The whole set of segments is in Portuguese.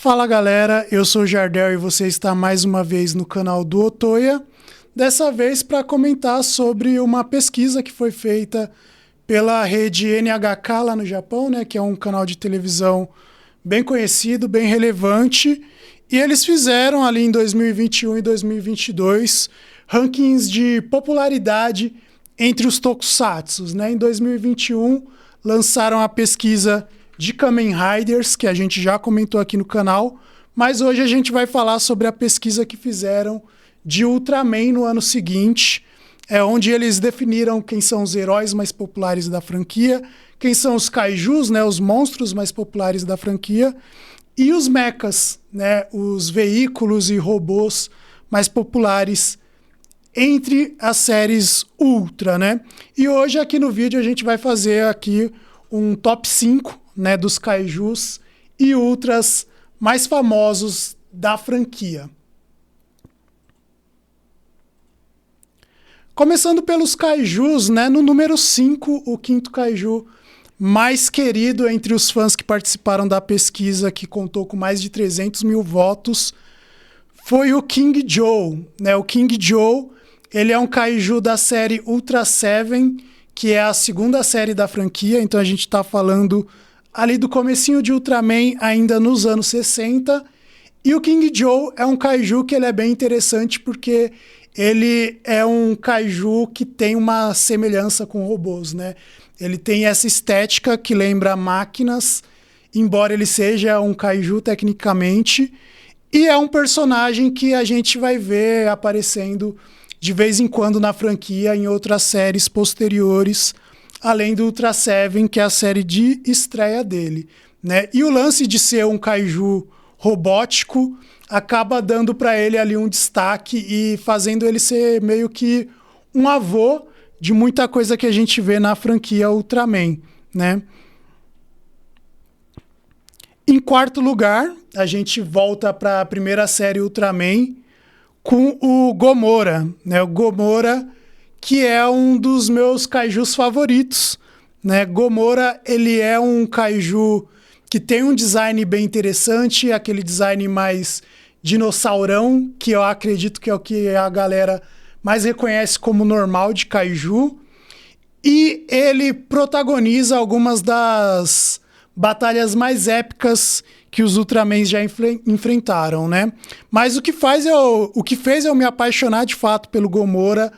Fala galera, eu sou o Jardel e você está mais uma vez no canal do Otoya. Dessa vez para comentar sobre uma pesquisa que foi feita pela rede NHK lá no Japão, né, que é um canal de televisão bem conhecido, bem relevante. E eles fizeram ali em 2021 e 2022 rankings de popularidade entre os tokusatsus, né? Em 2021 lançaram a pesquisa de Kamen Riders, que a gente já comentou aqui no canal, mas hoje a gente vai falar sobre a pesquisa que fizeram de Ultraman no ano seguinte, onde eles definiram quem são os heróis mais populares da franquia, quem são os kaijus, né, os monstros mais populares da franquia, e os mechas, né, os veículos e robôs mais populares entre as séries Ultra, né? E hoje aqui no vídeo a gente vai fazer aqui um top 5, né, dos kaijus e ultras mais famosos da franquia. Começando pelos kaijus, né, no número 5, o quinto kaiju mais querido entre os fãs que participaram da pesquisa, que contou com mais de 300 mil votos, foi o King Joe, né? O King Joe, ele é um kaiju da série Ultra Seven, que é a segunda série da franquia, então a gente está falando ali do comecinho de Ultraman, ainda nos anos 60. E o King Joe é um kaiju que ele é bem interessante porque ele é um kaiju que tem uma semelhança com robôs, né? Ele tem essa estética que lembra máquinas, embora ele seja um kaiju tecnicamente, e é um personagem que a gente vai ver aparecendo de vez em quando na franquia em outras séries posteriores, além do Ultra Seven, que é a série de estreia dele, né? E o lance de ser um kaiju robótico acaba dando para ele ali um destaque e fazendo ele ser meio que um avô de muita coisa que a gente vê na franquia Ultraman, né? Em quarto lugar, a gente volta para a primeira série Ultraman com o Gomora, né? O Gomora, que é um dos meus kaijus favoritos, né? Gomora, ele é um kaiju que tem um design bem interessante, aquele design mais dinossaurão, que eu acredito que é o que a galera mais reconhece como normal de kaiju. E ele protagoniza algumas das batalhas mais épicas que os Ultramans já enfrentaram, né? Mas o que fez eu me apaixonar de fato pelo Gomora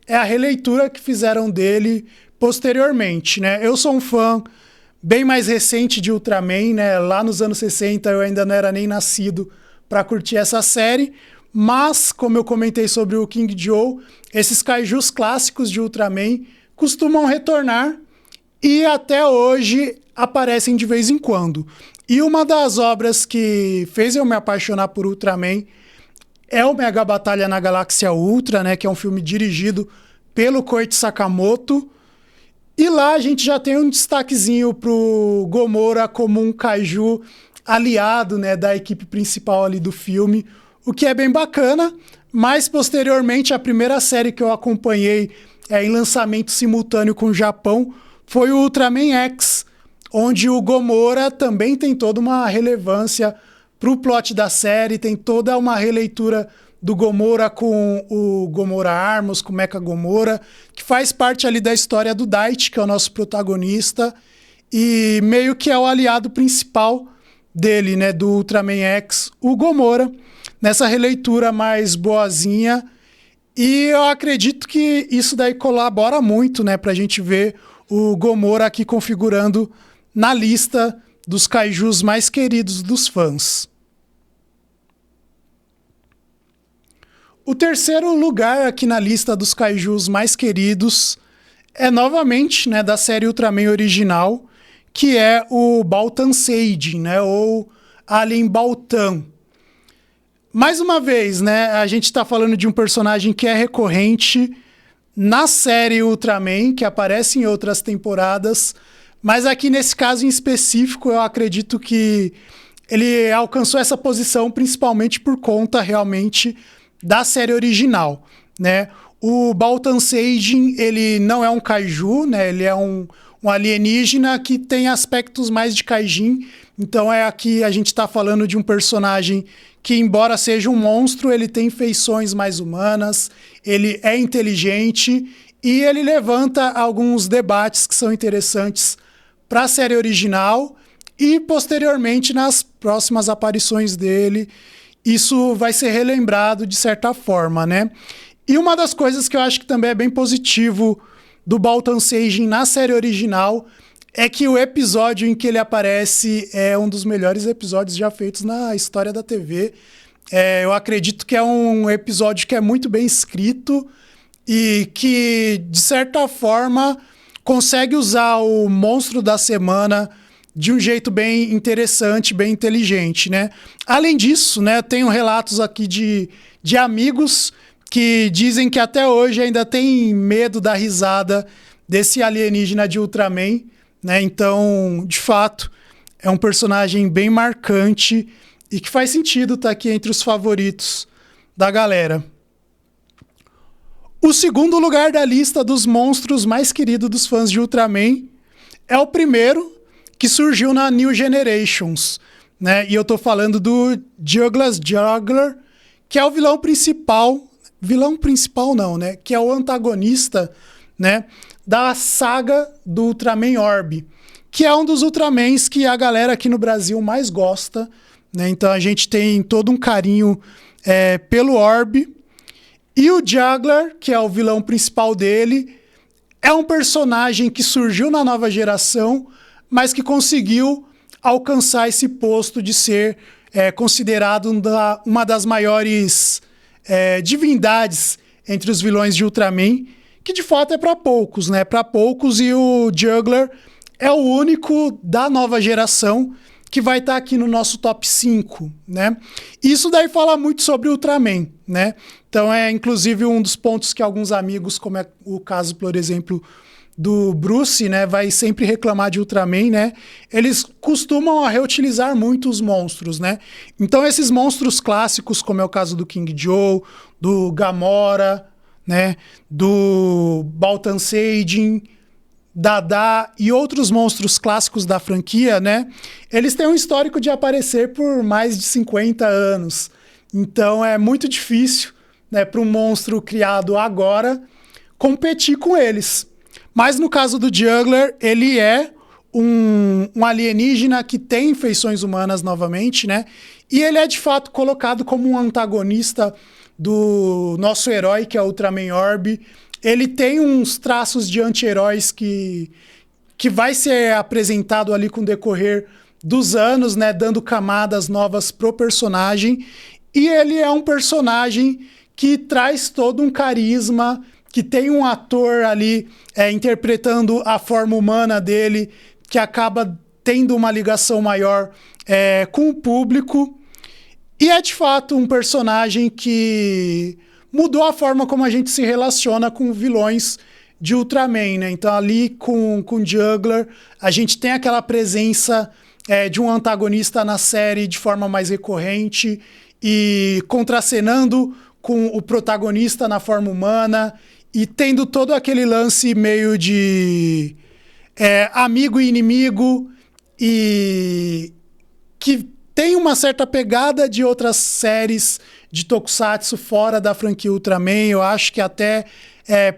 é a releitura que fizeram dele posteriormente, né? Eu sou um fã bem mais recente de Ultraman, né? Lá nos anos 60 eu ainda não era nem nascido para curtir essa série, mas como eu comentei sobre o King Joe, esses kaijus clássicos de Ultraman costumam retornar e até hoje aparecem de vez em quando. E uma das obras que fez eu me apaixonar por Ultraman é o Mega Batalha na Galáxia Ultra, né, que é um filme dirigido pelo Koichi Sakamoto. E lá a gente já tem um destaquezinho pro Gomora como um kaiju aliado, né, da equipe principal ali do filme, o que é bem bacana. Mas posteriormente a primeira série que eu acompanhei em lançamento simultâneo com o Japão foi o Ultraman X, onde o Gomora também tem toda uma relevância para o plot da série, tem toda uma releitura do Gomora com o Gomora Armos, com o Mecha Gomora, que faz parte ali da história do Daichi, que é o nosso protagonista, e meio que é o aliado principal dele, né, do Ultraman X, o Gomora, nessa releitura mais boazinha. E eu acredito que isso daí colabora muito, né, pra gente ver o Gomora aqui configurando na lista dos kaijus mais queridos dos fãs. O terceiro lugar aqui na lista dos kaijus mais queridos é novamente, né, da série Ultraman original, que é o Baltan Seijin, né, ou Alien Baltan. Mais uma vez, né, a gente está falando de um personagem que é recorrente na série Ultraman, que aparece em outras temporadas, mas aqui nesse caso em específico eu acredito que ele alcançou essa posição principalmente por conta realmente da série original, né? O Baltan Seijin, ele não é um kaiju, né? Ele é um alienígena que tem aspectos mais de kaijin, Então aqui a gente está falando de um personagem que, embora seja um monstro, ele tem feições mais humanas, ele é inteligente e ele levanta alguns debates que são interessantes para a série original e, posteriormente, nas próximas aparições dele, isso vai ser relembrado de certa forma, né? E uma das coisas que eu acho que também é bem positivo do Baltan Seijin na série original é que o episódio em que ele aparece é um dos melhores episódios já feitos na história da TV. Eu acredito que é um episódio que é muito bem escrito e que, de certa forma, consegue usar o monstro da semana de um jeito bem interessante, bem inteligente, né? Além disso, né, tenho relatos aqui de amigos que dizem que até hoje ainda tem medo da risada desse alienígena de Ultraman, né? Então, de fato, é um personagem bem marcante e que faz sentido estar aqui entre os favoritos da galera. O segundo lugar da lista dos monstros mais queridos dos fãs de Ultraman é o primeiro que surgiu na New Generations, né? E eu tô falando do Douglas Juggler, que é o vilão principal não, né? Que é o antagonista, né, da saga do Ultraman Orb, que é um dos Ultramans que a galera aqui no Brasil mais gosta, né? Então a gente tem todo um carinho pelo Orb. E o Juggler, que é o vilão principal dele, é um personagem que surgiu na nova geração, mas que conseguiu alcançar esse posto de ser considerado uma das maiores divindades entre os vilões de Ultraman, que de fato é para poucos, né? Para poucos, e o Juggler é o único da nova geração que vai estar aqui no nosso top 5, né? Isso daí fala muito sobre o Ultraman, né? Então inclusive um dos pontos que alguns amigos, como é o caso, por exemplo, do Bruce, né, vai sempre reclamar de Ultraman, né? Eles costumam reutilizar muito os monstros, né? Então esses monstros clássicos, como é o caso do King Joe, do Gamora, né, do Baltan Seijin, Dada e outros monstros clássicos da franquia, né? Eles têm um histórico de aparecer por mais de 50 anos. Então é muito difícil, né, para um monstro criado agora competir com eles. Mas no caso do Juggler, ele é um alienígena que tem feições humanas novamente, né? E ele é de fato colocado como um antagonista do nosso herói, que é o Ultraman Orb. Ele tem uns traços de anti-heróis que vai ser apresentado ali com o decorrer dos anos, né? Dando camadas novas pro personagem. E ele é um personagem que traz todo um carisma, que tem um ator ali interpretando a forma humana dele, que acaba tendo uma ligação maior com o público. E é de fato um personagem que mudou a forma como a gente se relaciona com vilões de Ultraman, né? Então ali com Juggler, a gente tem aquela presença de um antagonista na série de forma mais recorrente e contracenando com o protagonista na forma humana e tendo todo aquele lance meio de amigo e inimigo, e que tem uma certa pegada de outras séries de Tokusatsu fora da franquia Ultraman. Eu acho que até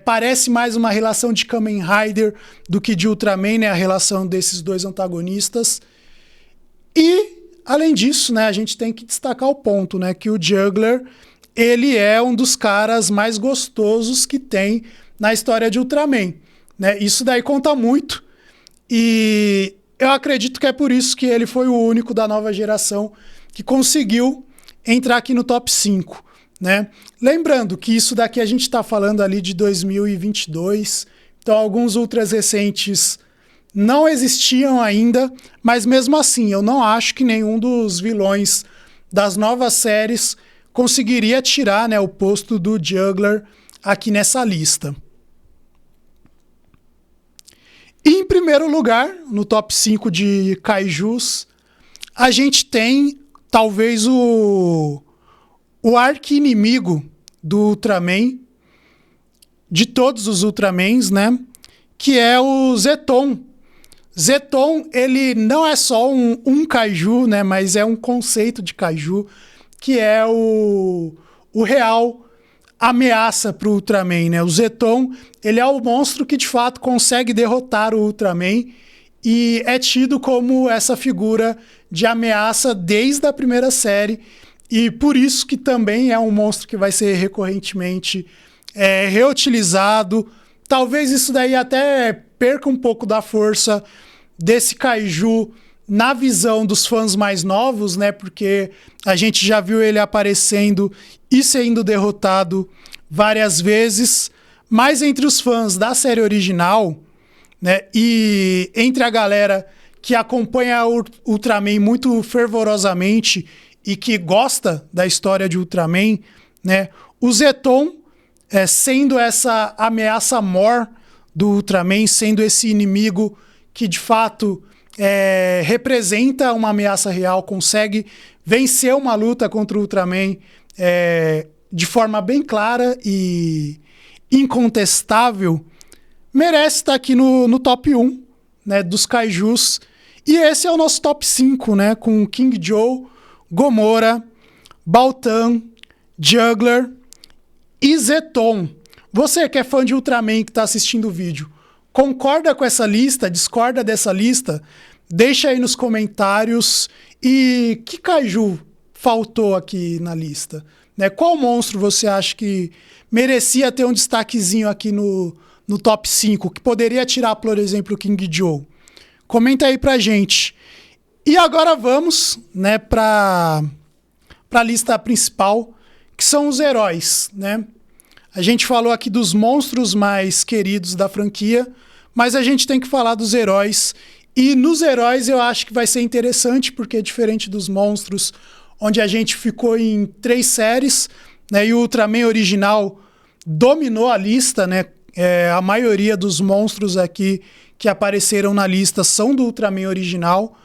parece mais uma relação de Kamen Rider do que de Ultraman, né? A relação desses dois antagonistas. E, além disso, né, a gente tem que destacar o ponto, né, que o Juggler, ele é um dos caras mais gostosos que tem na história de Ultraman, né? Isso daí conta muito, e eu acredito que é por isso que ele foi o único da nova geração que conseguiu entrar aqui no top 5, né? Lembrando que isso daqui a gente está falando ali de 2022, então alguns ultras recentes não existiam ainda, mas mesmo assim eu não acho que nenhum dos vilões das novas séries conseguiria tirar, né, o posto do Juggler aqui nessa lista. E em primeiro lugar, no top 5 de kaijus, a gente tem talvez o arqui-inimigo do Ultraman, de todos os Ultramans, né? Que é o Zeton. Zeton, ele não é só um kaiju, né? Mas é um conceito de kaiju, que é o real ameaça para o Ultraman, né? O Zeton, ele é o monstro que de fato consegue derrotar o Ultraman e é tido como essa figura de ameaça desde a primeira série, e por isso que também é um monstro que vai ser recorrentemente reutilizado. Talvez isso daí até perca um pouco da força desse kaiju na visão dos fãs mais novos, né? Porque a gente já viu ele aparecendo e sendo derrotado várias vezes, mas entre os fãs da série original, né, e entre a galera que acompanha o Ultraman muito fervorosamente e que gosta da história de Ultraman, né, o Zeton, sendo essa ameaça mor do Ultraman, sendo esse inimigo que de fato representa uma ameaça real, consegue vencer uma luta contra o Ultraman de forma bem clara e incontestável, merece estar aqui no top 1, né, dos kaijus. E esse é o nosso top 5, né, com King Joe, Gomora, Baltan, Juggler e Zeton. Você que é fã de Ultraman que está assistindo o vídeo, concorda com essa lista? Discorda dessa lista? Deixa aí nos comentários. E que kaiju faltou aqui na lista? Né? Qual monstro você acha que merecia ter um destaquezinho aqui no top 5, que poderia tirar, por exemplo, o King Joe? Comenta aí pra gente. E agora vamos, né, pra lista principal, que são os heróis, né? A gente falou aqui dos monstros mais queridos da franquia, mas a gente tem que falar dos heróis. E nos heróis eu acho que vai ser interessante, porque diferente dos monstros, onde a gente ficou em 3 séries, né, e o Ultraman original dominou a lista, né? A maioria dos monstros aqui que apareceram na lista são do Ultraman original.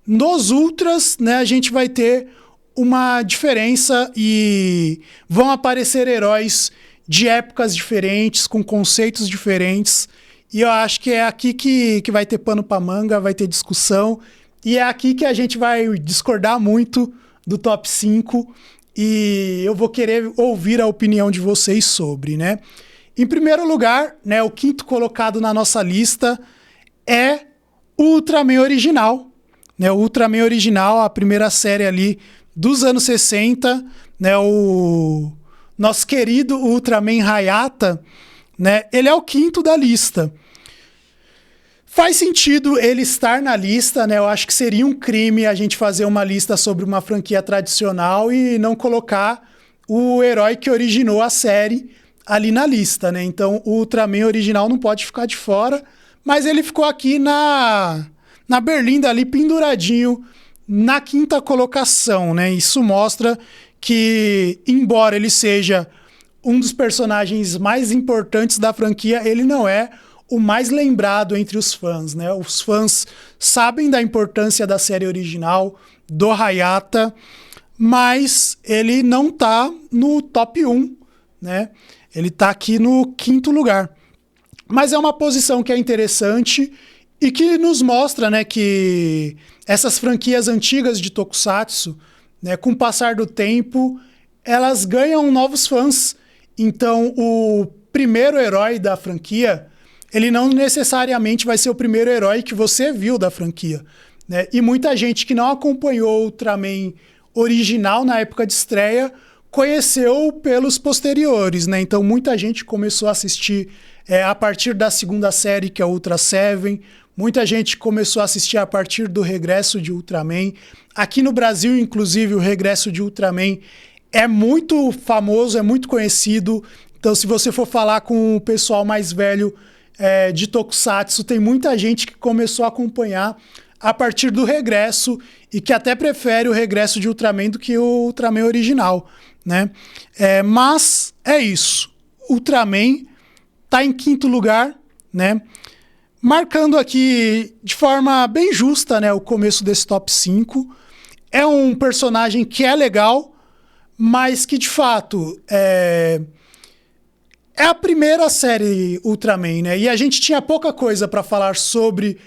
Nos Ultras, né, a gente vai ter uma diferença e vão aparecer heróis de épocas diferentes, com conceitos diferentes. E eu acho que é aqui que vai ter pano pra manga, vai ter discussão. E é aqui que a gente vai discordar muito do top 5. E eu vou querer ouvir a opinião de vocês sobre, né? Em primeiro lugar, né, o quinto colocado na nossa lista é o Ultraman original. Né? O Ultraman original, a primeira série ali dos anos 60, né, o nosso querido Ultraman Hayata, né, ele é o quinto da lista. Faz sentido ele estar na lista, né? Eu acho que seria um crime a gente fazer uma lista sobre uma franquia tradicional e não colocar o herói que originou a série ali na lista, né? Então o Ultraman original não pode ficar de fora, mas ele ficou aqui na berlinda ali, penduradinho na quinta colocação, né? Isso mostra que, embora ele seja um dos personagens mais importantes da franquia, ele não é o mais lembrado entre os fãs, né? Os fãs sabem da importância da série original, do Hayata, mas ele não tá no top 1, né? Ele tá aqui no quinto lugar. Mas é uma posição que é interessante e que nos mostra, né, que essas franquias antigas de Tokusatsu, né, com o passar do tempo, elas ganham novos fãs. Então, o primeiro herói da franquia, ele não necessariamente vai ser o primeiro herói que você viu da franquia, né? E muita gente que não acompanhou o Ultraman original na época de estreia conheceu pelos posteriores, né? Então, muita gente começou a assistir a partir da segunda série, que é o Ultra Seven. Muita gente começou a assistir a partir do regresso de Ultraman. Aqui no Brasil, inclusive, o regresso de Ultraman é muito famoso, é muito conhecido. Então, se você for falar com o pessoal mais velho de Tokusatsu, tem muita gente que começou a acompanhar a partir do regresso e que até prefere o regresso de Ultraman do que o Ultraman original, né? Mas é isso. Ultraman tá em quinto lugar, né? Marcando aqui de forma bem justa, né, o começo desse top 5. É um personagem que é legal, mas que de fato é a primeira série Ultraman, né? E a gente tinha pouca coisa para falar sobre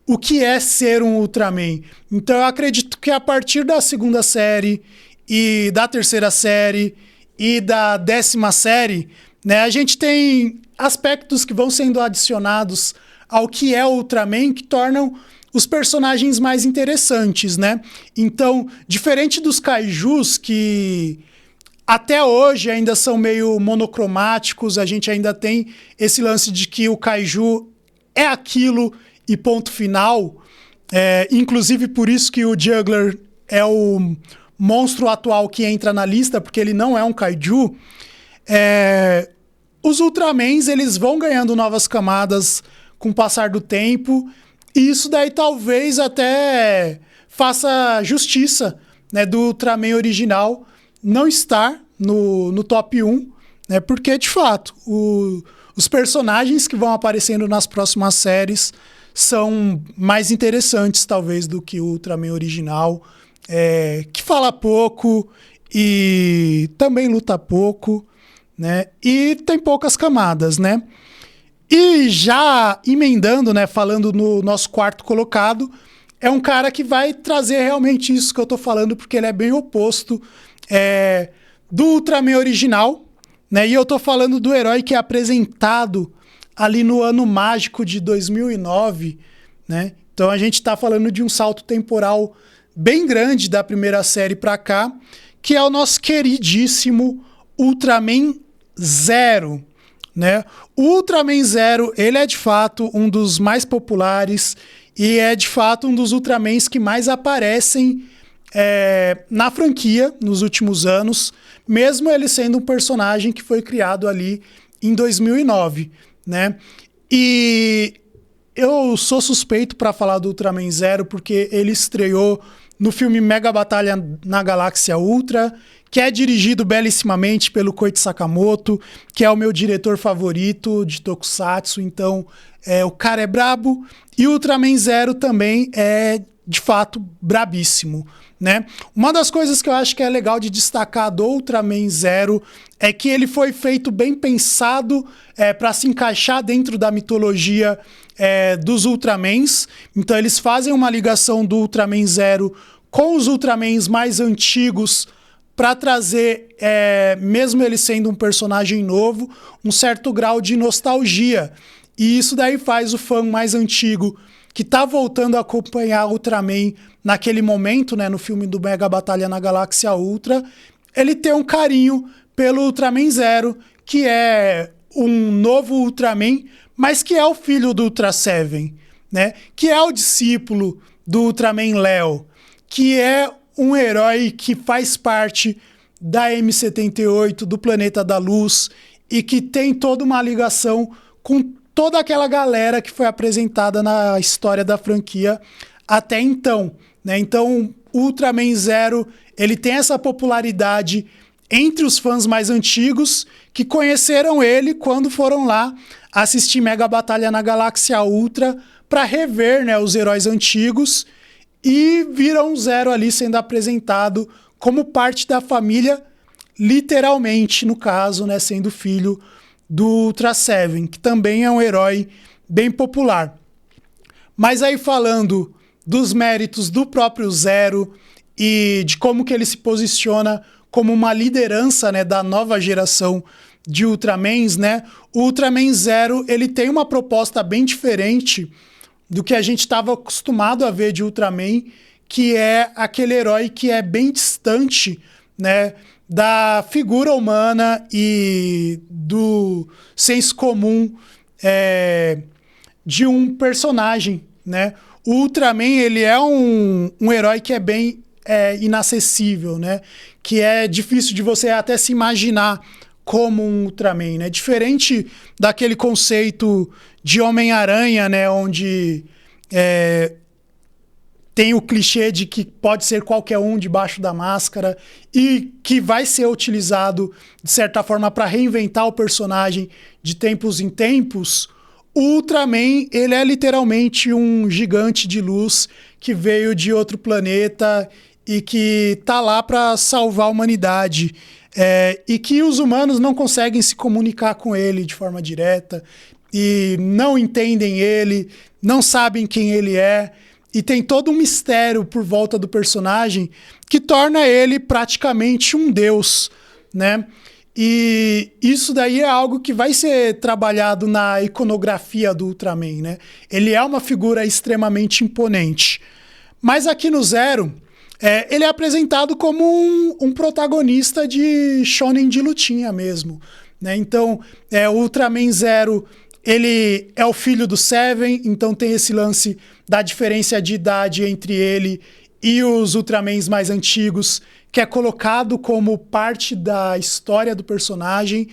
o que é ser um Ultraman. Então eu acredito que a partir da segunda série e da terceira série e da 10ª série, né, a gente tem aspectos que vão sendo adicionados ao que é o Ultraman que tornam os personagens mais interessantes, né? Então, diferente dos kaijus que até hoje ainda são meio monocromáticos, a gente ainda tem esse lance de que o kaiju é aquilo e ponto final. Inclusive por isso que o Juggler é o monstro atual que entra na lista, porque ele não é um kaiju. Os Ultramans, eles vão ganhando novas camadas com o passar do tempo, e isso daí talvez até faça justiça, né, do Ultraman original não estar no top 1, né, porque, de fato, os personagens que vão aparecendo nas próximas séries são mais interessantes, talvez, do que o Ultraman original, que fala pouco e também luta pouco, né, e tem poucas camadas, né? E já emendando, né, falando no nosso quarto colocado, é um cara que vai trazer realmente isso que eu tô falando, porque ele é bem oposto do Ultraman original, né? E eu tô falando do herói que é apresentado ali no ano mágico de 2009, né? Então a gente tá falando de um salto temporal bem grande da primeira série pra cá, que é o nosso queridíssimo Ultraman Zero, né? O Ultraman Zero, ele é de fato um dos mais populares e é de fato um dos Ultramans que mais aparecem na franquia nos últimos anos, mesmo ele sendo um personagem que foi criado ali em 2009, né? E eu sou suspeito para falar do Ultraman Zero porque ele estreou no filme Mega Batalha na Galáxia Ultra, que é dirigido belíssimamente pelo Koichi Sakamoto, que é o meu diretor favorito de Tokusatsu. Então, o cara é brabo. E o Ultraman Zero também é, de fato, brabíssimo, né? Uma das coisas que eu acho que é legal de destacar do Ultraman Zero é que ele foi feito bem pensado para se encaixar dentro da mitologia dos Ultramans. Então, eles fazem uma ligação do Ultraman Zero com os Ultramans mais antigos para trazer, mesmo ele sendo um personagem novo, um certo grau de nostalgia. E isso daí faz o fã mais antigo, que tá voltando a acompanhar Ultraman naquele momento, né, no filme do Mega Batalha na Galáxia Ultra, ele ter um carinho pelo Ultraman Zero, que é um novo Ultraman, mas que é o filho do Ultra Seven, né? Que é o discípulo do Ultraman Leo, que é um herói que faz parte da M78, do Planeta da Luz, e que tem toda uma ligação com toda aquela galera que foi apresentada na história da franquia até então, né? Então, o Ultraman Zero, ele tem essa popularidade entre os fãs mais antigos que conheceram ele quando foram lá assistir Mega Batalha na Galáxia Ultra para rever, né, os heróis antigos, e viram o Zero ali sendo apresentado como parte da família, literalmente, no caso, né, sendo filho do Ultra Seven, que também é um herói bem popular. Mas aí, falando dos méritos do próprio Zero e de como que ele se posiciona como uma liderança, né, da nova geração de Ultramans, né? O Ultraman Zero, ele tem uma proposta bem diferente do que a gente estava acostumado a ver de Ultraman, que é aquele herói que é bem distante, né, da figura humana e do senso comum de um personagem, né? O Ultraman, ele é um herói que é bem inacessível, né? Que é difícil de você até se imaginar como um Ultraman, né? Diferente daquele conceito de Homem-Aranha, né? Onde tem o clichê de que pode ser qualquer um debaixo da máscara e que vai ser utilizado, de certa forma, para reinventar o personagem de tempos em tempos. O Ultraman, ele é literalmente um gigante de luz que veio de outro planeta e que tá lá para salvar a humanidade. E que os humanos não conseguem se comunicar com ele de forma direta. e não entendem ele, não sabem quem ele é, e tem todo um mistério por volta do personagem que torna ele praticamente um deus, né? E isso daí é algo que vai ser trabalhado na iconografia do Ultraman, né? Ele é uma figura extremamente imponente. Mas aqui no Zero, ele é apresentado como um protagonista de shonen de lutinha mesmo, né? Então, o Ultraman Zero, ele é o filho do Seven, então tem esse lance da diferença de idade entre ele e os Ultramans mais antigos, que é colocado como parte da história do personagem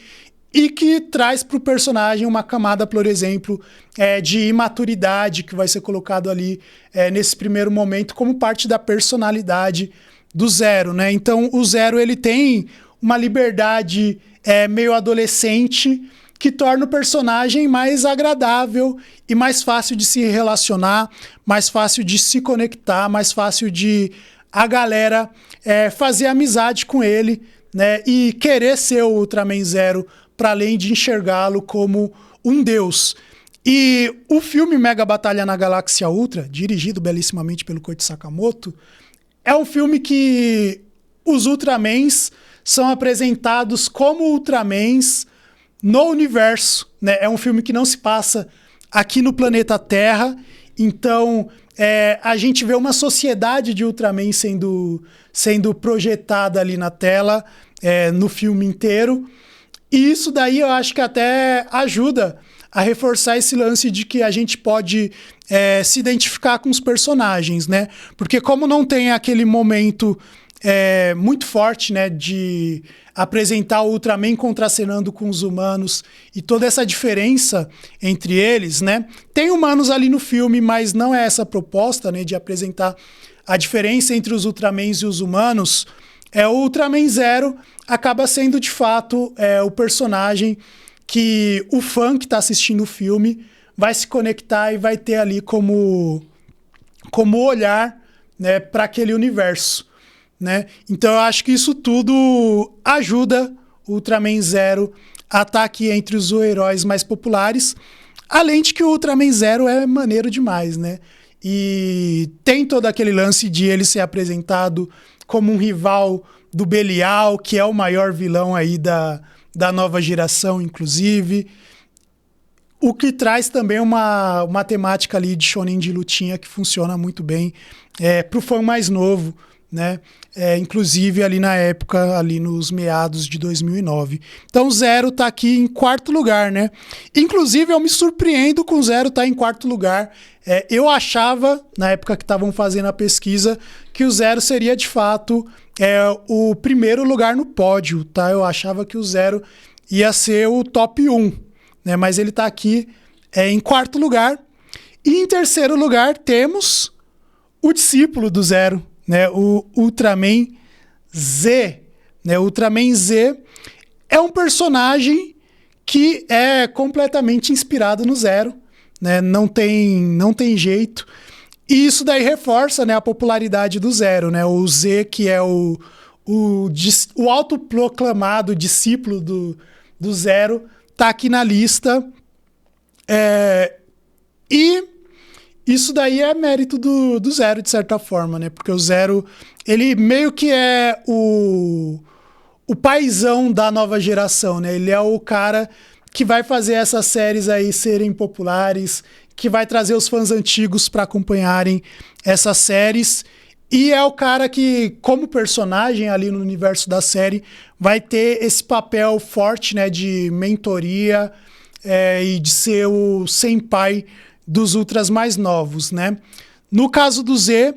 e que traz para o personagem uma camada, por exemplo, de imaturidade, que vai ser colocado ali nesse primeiro momento como parte da personalidade do Zero, né? Então, o Zero, ele tem uma liberdade meio adolescente que torna o personagem mais agradável e mais fácil de se relacionar, mais fácil de se conectar, mais fácil de a galera fazer amizade com ele, né? E querer ser o Ultraman Zero, para além de enxergá-lo como um deus. E o filme Mega Batalha na Galáxia Ultra, dirigido belíssimamente pelo Koichi Sakamoto, é um filme que os Ultramans são apresentados como Ultramans no universo, né? É um filme que não se passa aqui no planeta Terra, então a gente vê uma sociedade de Ultraman sendo projetada ali na tela, no filme inteiro, e isso daí eu acho que até ajuda a reforçar esse lance de que a gente pode se identificar com os personagens, né? Porque como não tem aquele momento muito forte, né, de apresentar o Ultraman contracenando com os humanos e toda essa diferença entre eles, né? Tem humanos ali no filme, mas não é essa a proposta, né, de apresentar a diferença entre os Ultramans e os humanos. O Ultraman Zero acaba sendo, de fato, o personagem que o fã que está assistindo o filme vai se conectar e vai ter ali como olhar, né, para aquele universo, né? Então eu acho que isso tudo ajuda o Ultraman Zero a estar aqui entre os heróis mais populares, além de que o Ultraman Zero é maneiro demais, né? E tem todo aquele lance de ele ser apresentado como um rival do Belial, que é o maior vilão aí da nova geração, inclusive. O que traz também uma temática ali de shonen de lutinha que funciona muito bem para o fã mais novo, né? Inclusive ali na época, ali nos meados de 2009. Então o Zero tá aqui em quarto lugar, né? Inclusive eu me surpreendo com o Zero tá em quarto lugar. Eu achava, na época que estavam fazendo a pesquisa, que o Zero seria de fato o primeiro lugar no pódio, tá? Eu achava que o Zero ia ser o top 1, né? Mas ele tá aqui em quarto lugar. E em terceiro lugar temos o discípulo do Zero, né, o Ultraman Z, né? O Ultraman Z é um personagem que é completamente inspirado no Zero, né? Não tem jeito. E isso daí reforça, né, a popularidade do Zero, né? O Z, que é o autoproclamado discípulo do Zero, tá aqui na lista. E isso daí é mérito do Zero, de certa forma, né? Porque o Zero, ele meio que é o paizão da nova geração, né? Ele é o cara que vai fazer essas séries aí serem populares, que vai trazer os fãs antigos para acompanharem essas séries. E é o cara que, como personagem ali no universo da série, vai ter esse papel forte, né? De mentoria e de ser o senpai dos Ultras mais novos, né? No caso do Z,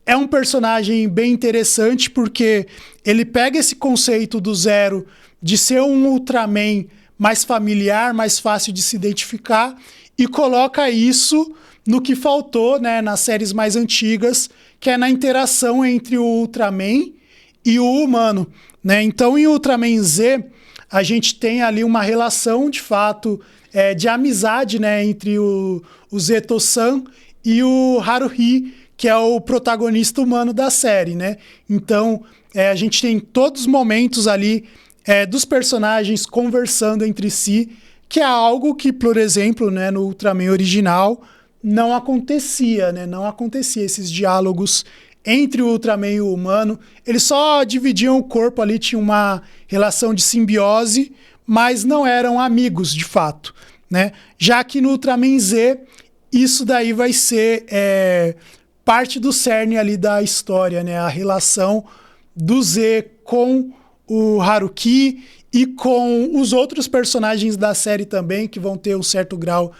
é um personagem bem interessante porque ele pega esse conceito do Zero de ser um Ultraman mais familiar, mais fácil de se identificar e coloca isso no que faltou, né, nas séries mais antigas, que é na interação entre o Ultraman e o humano, né? Então, em Ultraman Z, a gente tem ali uma relação, de fato, de amizade, né, entre o Zeto-san e o Haruhi, que é o protagonista humano da série, né? Então, a gente tem todos os momentos ali dos personagens conversando entre si, que é algo que, por exemplo, né, no Ultraman original não acontecia, né? Não acontecia esses diálogos entre o Ultraman e o humano. Eles só dividiam o corpo ali, tinha uma relação de simbiose, mas não eram amigos de fato, né? Já que no Ultraman Z, isso daí vai ser parte do cerne ali da história, né? A relação do Z com o Haruki e com os outros personagens da série também, que vão ter um certo grau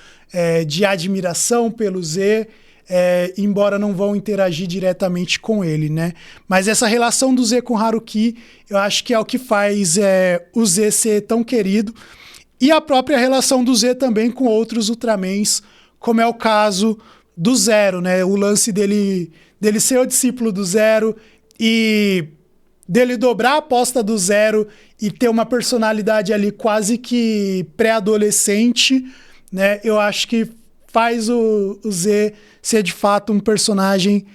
de admiração pelo Z, embora não vão interagir diretamente com ele, né? Mas essa relação do Z com Haruki, eu acho que é o que faz o Z ser tão querido, e a própria relação do Z também com outros Ultramens, como é o caso do Zero, né? O lance dele ser o discípulo do Zero e dele dobrar a aposta do Zero e ter uma personalidade ali quase que pré-adolescente, né? Eu acho que faz o Z ser de fato um personagem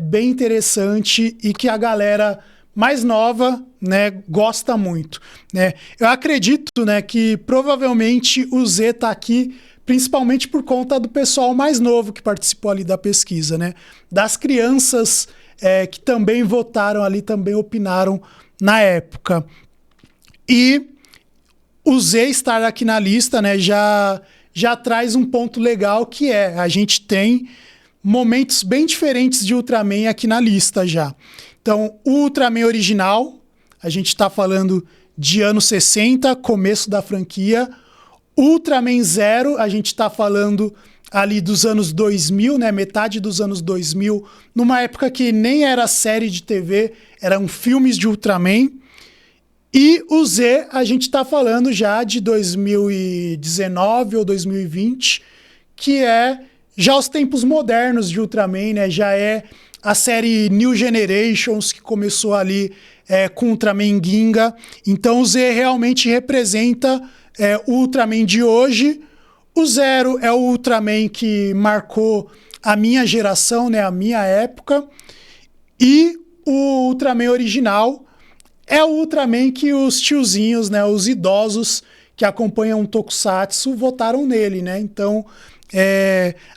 bem interessante e que a galera mais nova, né, gosta muito, né? Eu acredito, né, que provavelmente o Z tá aqui principalmente por conta do pessoal mais novo que participou ali da pesquisa, né? Das crianças que também votaram ali, também opinaram na época. E o Z estar aqui na lista, né, já traz um ponto legal, que a gente tem momentos bem diferentes de Ultraman aqui na lista já. Então, o Ultraman original, a gente está falando de anos 60, começo da franquia. Ultraman Zero, a gente está falando ali dos anos 2000, né, metade dos anos 2000, numa época que nem era série de TV, eram filmes de Ultraman. E o Z, a gente está falando já de 2019 ou 2020, que é já os tempos modernos de Ultraman, né? Já é a série New Generations, que começou ali com Ultraman Ginga. Então o Z realmente representa o Ultraman de hoje. O Zero é o Ultraman que marcou a minha geração, né? A minha época. E o Ultraman original é o Ultraman que os tiozinhos, né, os idosos que acompanham o Tokusatsu votaram nele, né? Então,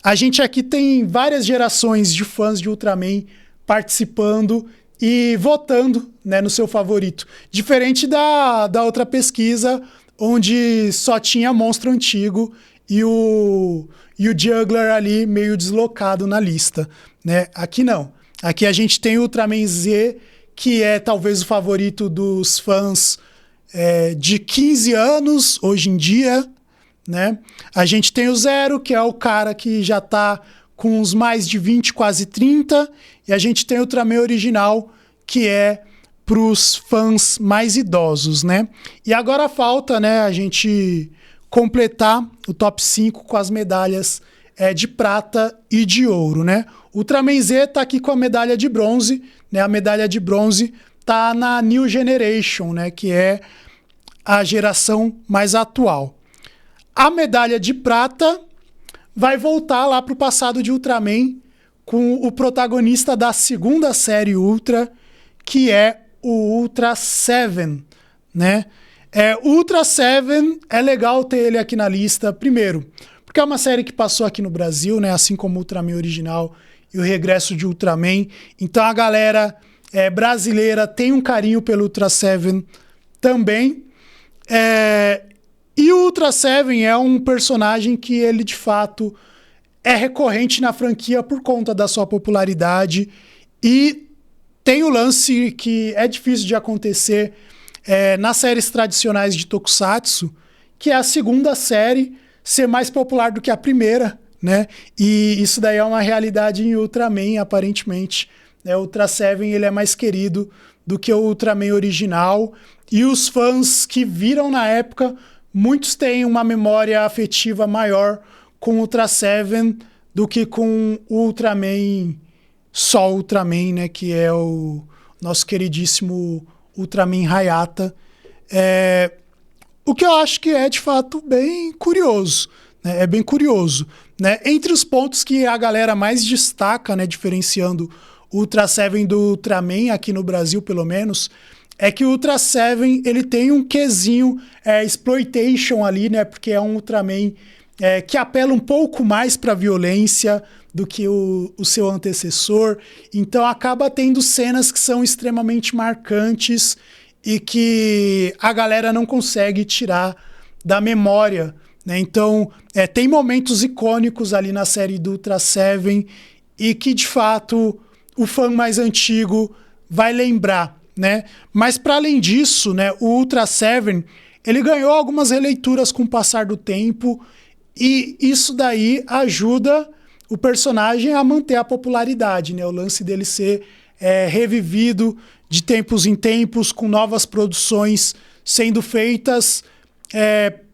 a gente aqui tem várias gerações de fãs de Ultraman participando e votando, né, no seu favorito. Diferente da outra pesquisa, onde só tinha monstro antigo e o Juggler ali meio deslocado na lista, né? Aqui não. Aqui a gente tem o Ultraman Z, que é talvez o favorito dos fãs de 15 anos, hoje em dia, né? A gente tem o Zero, que é o cara que já tá com uns mais de 20, quase 30, e a gente tem o Ultraman original, que é para os fãs mais idosos, né? E agora falta, né, a gente completar o top 5 com as medalhas de prata e de ouro, né? O Ultraman Z tá aqui com a medalha de bronze, né? A medalha de bronze tá na New Generation, né? Que é a geração mais atual. A medalha de prata vai voltar lá pro passado de Ultraman com o protagonista da segunda série Ultra, que é o Ultra Seven, né? O Ultra Seven é legal ter ele aqui na lista, primeiro, porque é uma série que passou aqui no Brasil, né? Assim como o Ultraman original e o regresso de Ultraman. Então a galera brasileira tem um carinho pelo Ultra Seven também. E o Ultra Seven é um personagem que ele, de fato, é recorrente na franquia por conta da sua popularidade. E tem o lance que é difícil de acontecer nas séries tradicionais de Tokusatsu, que é a segunda série ser mais popular do que a primeira, né? E isso daí é uma realidade em Ultraman, aparentemente. O Ultra Seven, ele é mais querido do que o Ultraman original. E os fãs que viram na época, muitos têm uma memória afetiva maior com o Ultra Seven do que com o Ultraman, só Ultraman, né? Que é o nosso queridíssimo Ultraman Hayata. O que eu acho que é, de fato, bem curioso, né? É bem curioso, né? Entre os pontos que a galera mais destaca, né, diferenciando o Ultra Seven do Ultraman, aqui no Brasil, pelo menos, é que o Ultra Seven, ele tem um quesinho exploitation ali, né? Porque é um Ultraman que apela um pouco mais para violência do que o seu antecessor. Então acaba tendo cenas que são extremamente marcantes e que a galera não consegue tirar da memória, né? Então tem momentos icônicos ali na série do Ultra Seven e que, de fato, o fã mais antigo vai lembrar, né? Mas, para além disso, né, o Ultra Seven, ele ganhou algumas releituras com o passar do tempo e isso daí ajuda o personagem a manter a popularidade, né? O lance dele ser revivido de tempos em tempos, com novas produções sendo feitas,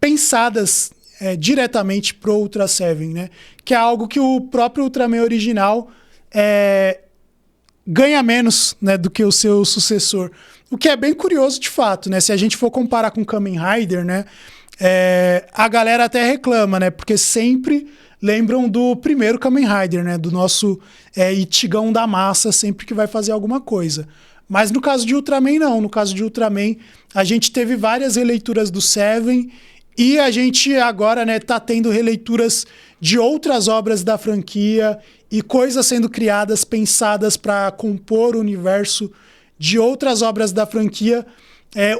pensadas diretamente pro Ultra Seven, né? Que é algo que o próprio Ultraman original ganha menos, né, do que o seu sucessor. O que é bem curioso de fato, né? Se a gente for comparar com Kamen Rider, né? A galera até reclama, né? Porque sempre lembram do primeiro Kamen Rider, né? Do nosso Ichigão da massa, sempre que vai fazer alguma coisa. Mas no caso de Ultraman, não. No caso de Ultraman, a gente teve várias releituras do Seven e a gente agora, né, tá tendo releituras de outras obras da franquia e coisas sendo criadas, pensadas para compor o universo de outras obras da franquia.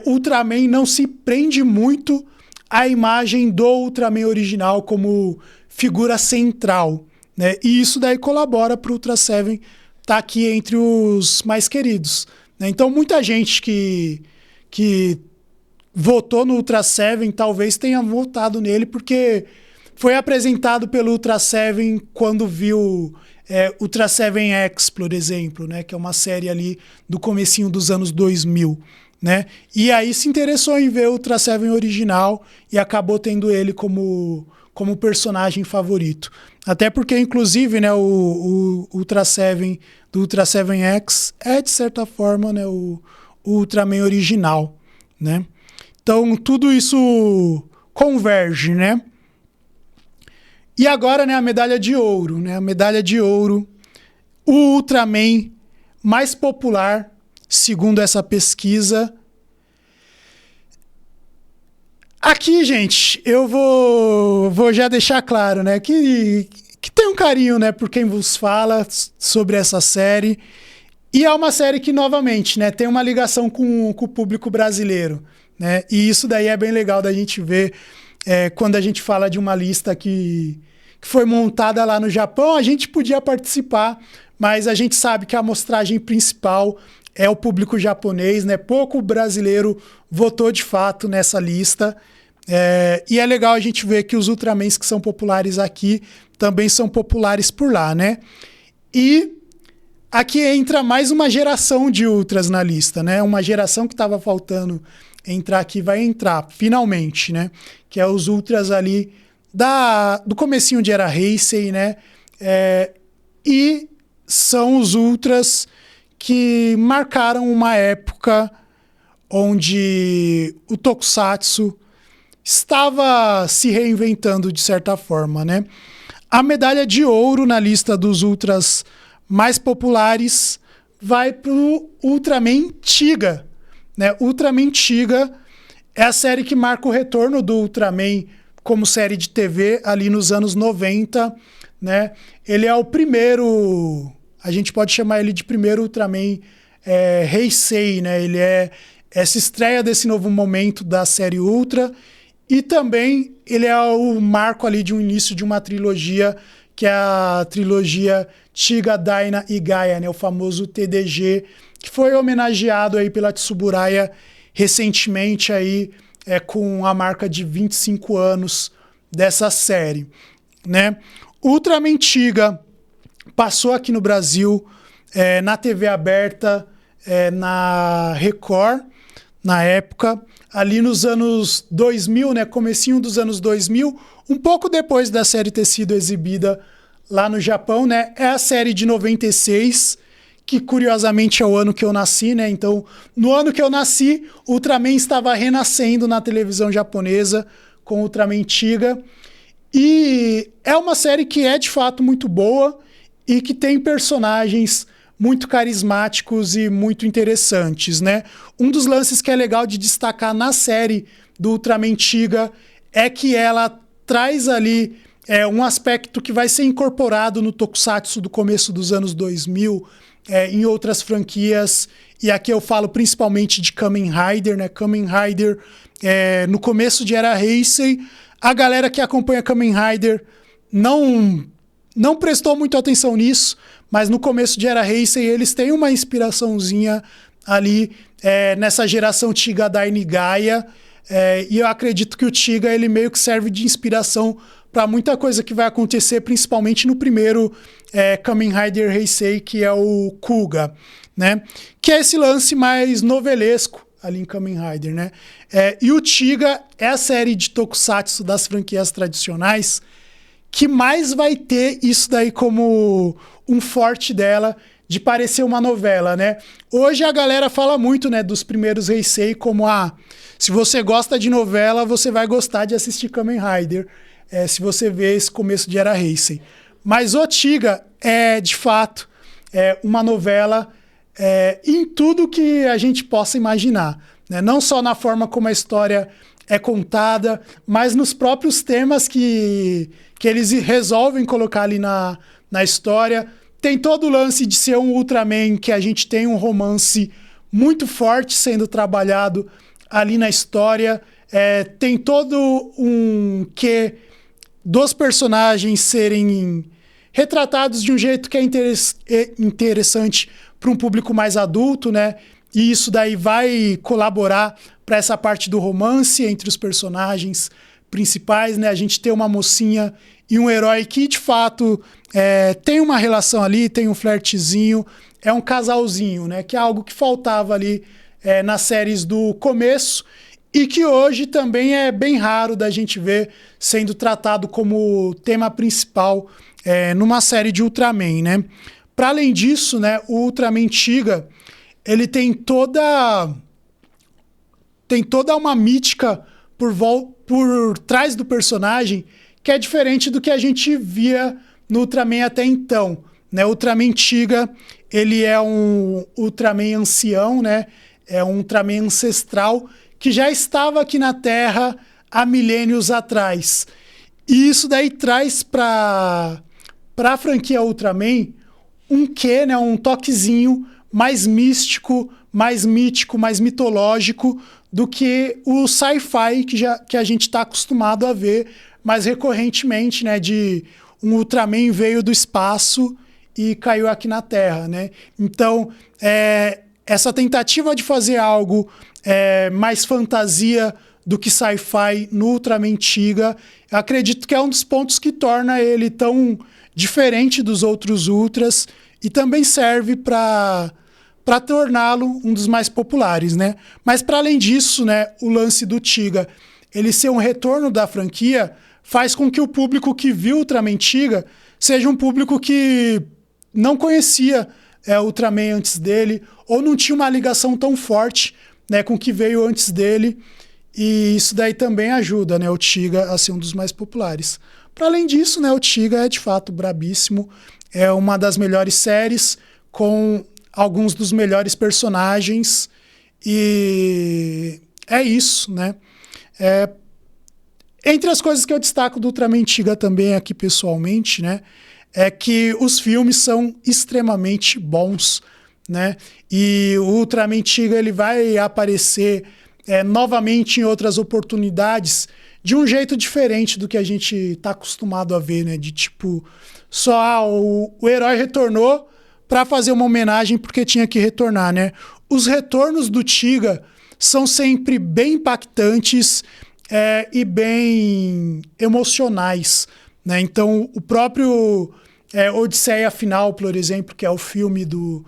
Ultraman não se prende muito à imagem do Ultraman original como figura central, né? E isso daí colabora para o Ultra Seven estar aqui entre os mais queridos, né? Então muita gente que votou no Ultra Seven talvez tenha votado nele porque foi apresentado pelo Ultra Seven quando viu Ultra Seven X, por exemplo, né? Que é uma série ali do comecinho dos anos 2000, né? E aí se interessou em ver o Ultra Seven original e acabou tendo ele como personagem favorito. Até porque, inclusive, né, o Ultra Seven do Ultra Seven X é, de certa forma, né, o Ultraman original, né? Então, tudo isso converge, né? E agora, né, a medalha de ouro, né? A medalha de ouro, o Ultraman mais popular, segundo essa pesquisa. Aqui, gente, eu vou já deixar claro, né, que tem um carinho, né, por quem vos fala sobre essa série. E é uma série que, novamente, né, tem uma ligação com o público brasileiro, né? E isso daí é bem legal da gente ver quando a gente fala de uma lista que foi montada lá no Japão. A gente podia participar, mas a gente sabe que a amostragem principal é o público japonês, né? Pouco brasileiro votou de fato nessa lista. E é legal a gente ver que os Ultramans que são populares aqui também são populares por lá, né? E aqui entra mais uma geração de Ultras na lista, né? Uma geração que estava faltando entrar aqui vai entrar, finalmente, né? Que é os Ultras ali do comecinho de Era Heisei, né? E são os Ultras que marcaram uma época onde o Tokusatsu estava se reinventando de certa forma, né? A medalha de ouro na lista dos Ultras mais populares vai para o Ultraman Tiga, né? Ultraman Tiga é a série que marca o retorno do Ultraman como série de TV ali nos anos 90, né? Ele é o primeiro, a gente pode chamar ele de primeiro Ultraman Heisei, né? Ele é essa estreia desse novo momento da série Ultra e também ele é o marco ali de um início de uma trilogia que é a trilogia Tiga, Daina e Gaia, né? O famoso TDG, que foi homenageado aí pela Tsuburaya recentemente aí, com a marca de 25 anos dessa série, né? Ultraman Tiga passou aqui no Brasil, na TV aberta, na Record, na época, ali nos anos 2000, né? Comecinho dos anos 2000, um pouco depois da série ter sido exibida lá no Japão, né? É a série de 96, que curiosamente é o ano que eu nasci, né? Então, no ano que eu nasci, Ultraman estava renascendo na televisão japonesa com Ultraman Tiga. E é uma série que é de fato muito boa e que tem personagens muito carismáticos e muito interessantes, né? Um dos lances que é legal de destacar na série do Ultraman Tiga é que ela traz ali um aspecto que vai ser incorporado no Tokusatsu do começo dos anos 2000, em outras franquias, e aqui eu falo principalmente de Kamen Rider, né? Kamen Rider, no começo de Era Heisei, a galera que acompanha Kamen Rider não prestou muita atenção nisso, mas no começo de Era Heisei eles têm uma inspiraçãozinha ali nessa geração Tiga Daini Gaia, e eu acredito que o Tiga ele meio que serve de inspiração para muita coisa que vai acontecer, principalmente no primeiro Kamen Rider Heisei, que é o Kuga, né? Que é esse lance mais novelesco ali em Kamen Rider, né? E o Tiga é a série de Tokusatsu das franquias tradicionais que mais vai ter isso daí como um forte dela, de parecer uma novela, né? Hoje a galera fala muito, né, dos primeiros Heisei como, se você gosta de novela, você vai gostar de assistir Kamen Rider, se você vê esse começo de Era Heisei. Mas o Tiga é, de fato, uma novela em tudo que a gente possa imaginar, né? Não só na forma como a história é contada, mas nos próprios temas que eles resolvem colocar ali na história. Tem todo o lance de ser um Ultraman, que a gente tem um romance muito forte sendo trabalhado ali na história. Tem todo um quê dos personagens serem retratados de um jeito que é interessante para um público mais adulto, né? E isso daí vai colaborar para essa parte do romance entre os personagens principais, né? A gente tem uma mocinha e um herói que, de fato, tem uma relação ali, tem um flertezinho, é um casalzinho, né? Que é algo que faltava ali nas séries do começo e que hoje também é bem raro da gente ver sendo tratado como tema principal numa série de Ultraman, né? Para além disso, né, o Ultraman Tiga, ele tem toda uma mítica por trás do personagem que é diferente do que a gente via no Ultraman até então, né? O Ultraman Tiga, ele é um Ultraman ancião, né? É um Ultraman ancestral que já estava aqui na Terra há milênios atrás. E isso daí traz para a franquia Ultraman um quê, né? Um toquezinho mais místico, mais mítico, mais mitológico do que o sci-fi que a gente está acostumado a ver mais recorrentemente, né? De um Ultraman veio do espaço e caiu aqui na Terra, né? Então, essa tentativa de fazer algo mais fantasia do que sci-fi no Ultraman Tiga, eu acredito que é um dos pontos que torna ele tão diferente dos outros Ultras e também serve para torná-lo um dos mais populares, né? Mas para além disso, né, o lance do Tiga, ele ser um retorno da franquia, faz com que o público que viu Ultraman Tiga seja um público que não conhecia Ultraman antes dele, ou não tinha uma ligação tão forte, né, com o que veio antes dele, e isso daí também ajuda, né, o Tiga a ser um dos mais populares. Para além disso, né, o Tiga é de fato brabíssimo, é uma das melhores séries, com alguns dos melhores personagens, e é isso, né? Entre as coisas que eu destaco do Ultraman Tiga também aqui pessoalmente, né, é que os filmes são extremamente bons, né? E o Ultraman Tiga ele vai aparecer novamente em outras oportunidades de um jeito diferente do que a gente está acostumado a ver, né? De tipo, só o herói retornou para fazer uma homenagem porque tinha que retornar, né? Os retornos do Tiga são sempre bem impactantes e bem emocionais, né? Então, o próprio Odisseia Final, por exemplo, que é o filme do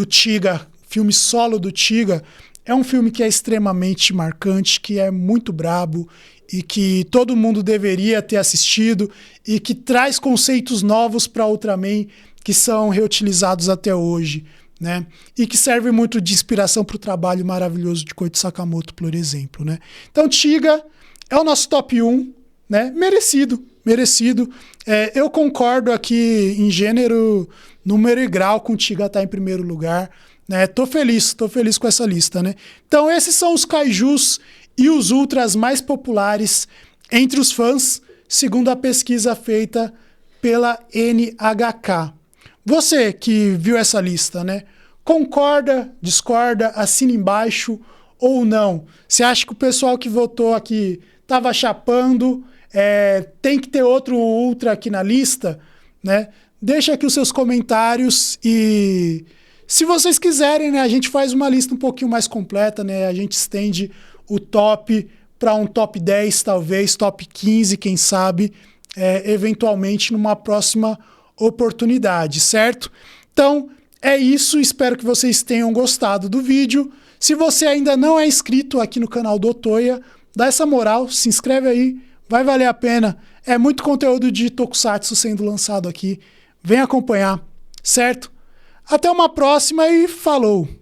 Tiga, filme solo do Tiga, é um filme que é extremamente marcante, que é muito brabo e que todo mundo deveria ter assistido e que traz conceitos novos para Ultraman que são reutilizados até hoje, né? E que serve muito de inspiração para o trabalho maravilhoso de Koichi Sakamoto, por exemplo, né? Então, Tiga é o nosso top 1, né? Merecido. merecido. Eu concordo aqui em gênero, número e grau contigo a estar em primeiro lugar. Né? Tô feliz com essa lista. Né? Então esses são os kaijus e os ultras mais populares entre os fãs, segundo a pesquisa feita pela NHK. Você que viu essa lista, né? Concorda, discorda, assina embaixo ou não? Você acha que o pessoal que votou aqui estava chapando? Tem que ter outro ultra aqui na lista? Né? Deixa aqui os seus comentários e se vocês quiserem, né, a gente faz uma lista um pouquinho mais completa, né? A gente estende o top para um top 10, talvez, top 15, quem sabe, eventualmente numa próxima oportunidade, certo? Então, é isso. Espero que vocês tenham gostado do vídeo. Se você ainda não é inscrito aqui no canal do Otoya, dá essa moral, se inscreve aí, vai valer a pena. É muito conteúdo de Tokusatsu sendo lançado aqui. Vem acompanhar, certo? Até uma próxima e falou!